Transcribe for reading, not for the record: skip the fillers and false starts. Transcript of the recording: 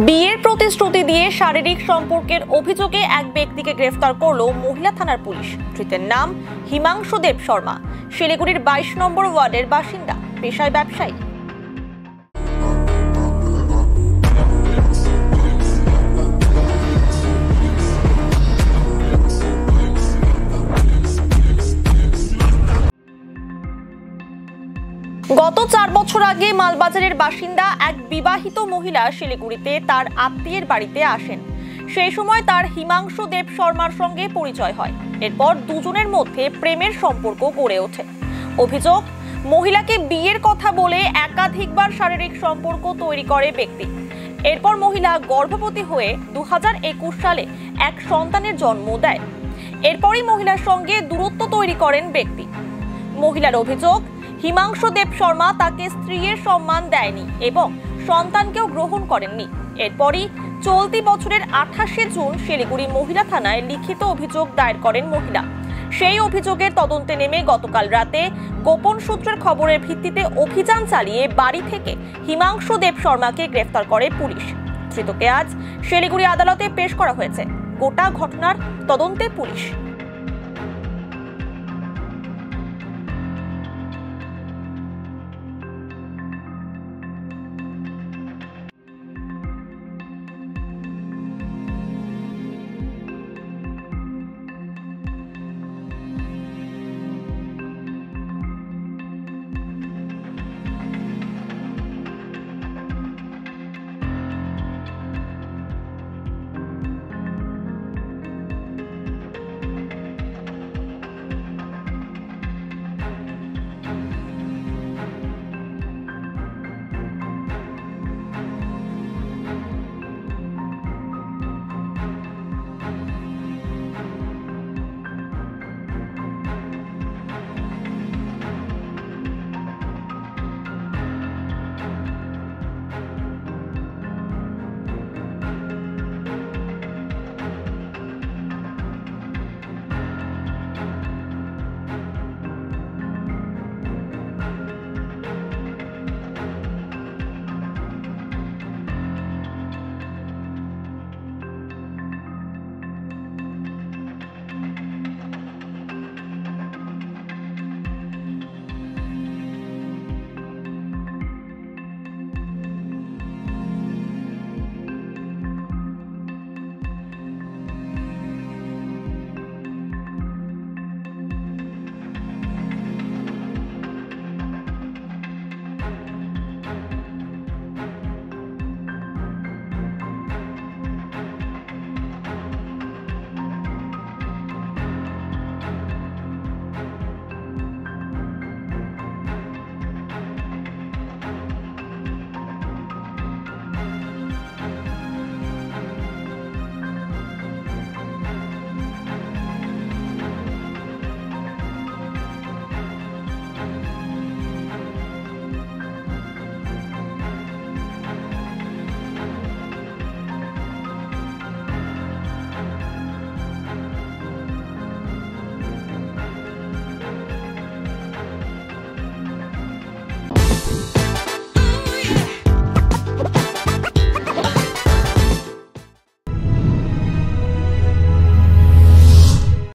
বিয়ের প্রতিশ্রুতি দিয়ে শারীরিক সম্পর্কের অভিযোগে এক ব্যক্তিকে গ্রেফতার করল মহিলা থানার পুলিশ। ধৃতের নাম হিমাংশু দেব শর্মা, শিলিগুড়ির 22 নম্বর ওয়ার্ডের বাসিন্দা, পেশায় ব্যবসায়ী। গত 4 বছর আগে মালবাজারের বাসিন্দা এক বিবাহিত মহিলা শিলিগুড়িতে তার আত্মীয়ের বাড়িতে আসেন। সেই সময় তার হিমাংশু দেব শর্মার সঙ্গে পরিচয় হয়। এরপর দুজনের মধ্যে প্রেমের সম্পর্ক গড়ে ওঠে। অভিযোগ, মহিলাকে বিয়ের কথা বলে একাধিকবার শারীরিক সম্পর্ক তৈরি করে ব্যক্তি। এরপর মহিলা গর্ভবতী হয়ে 2021 সালে এক সন্তানের জন্ম দেয়। এরপরই মহিলার সঙ্গে দূরত্ব তৈরি করেন ব্যক্তি। মহিলার অভিযোগ, হিমাংশু দেব শর্মা তাকে স্ত্রীর সম্মান দেয়নি এবং সন্তানকেও গ্রহণ করেননি। এরপরই চলতি বছরের 28শে জুন শিলিগুড়ি মহিলা থানায় লিখিত অভিযোগ দায়ের করেন মহিলা। সেই অভিযোগের তদন্তে নেমে গতকাল রাতে গোপন সূত্রের খবরের ভিত্তিতে অভিযান চালিয়ে বাড়ি থেকে হিমাংশু দেব শর্মাকে গ্রেফতার করে পুলিশ। ধৃতকে আজ শিলিগুড়ি আদালতে পেশ করা হয়েছে। গোটা ঘটনার তদন্তে পুলিশ।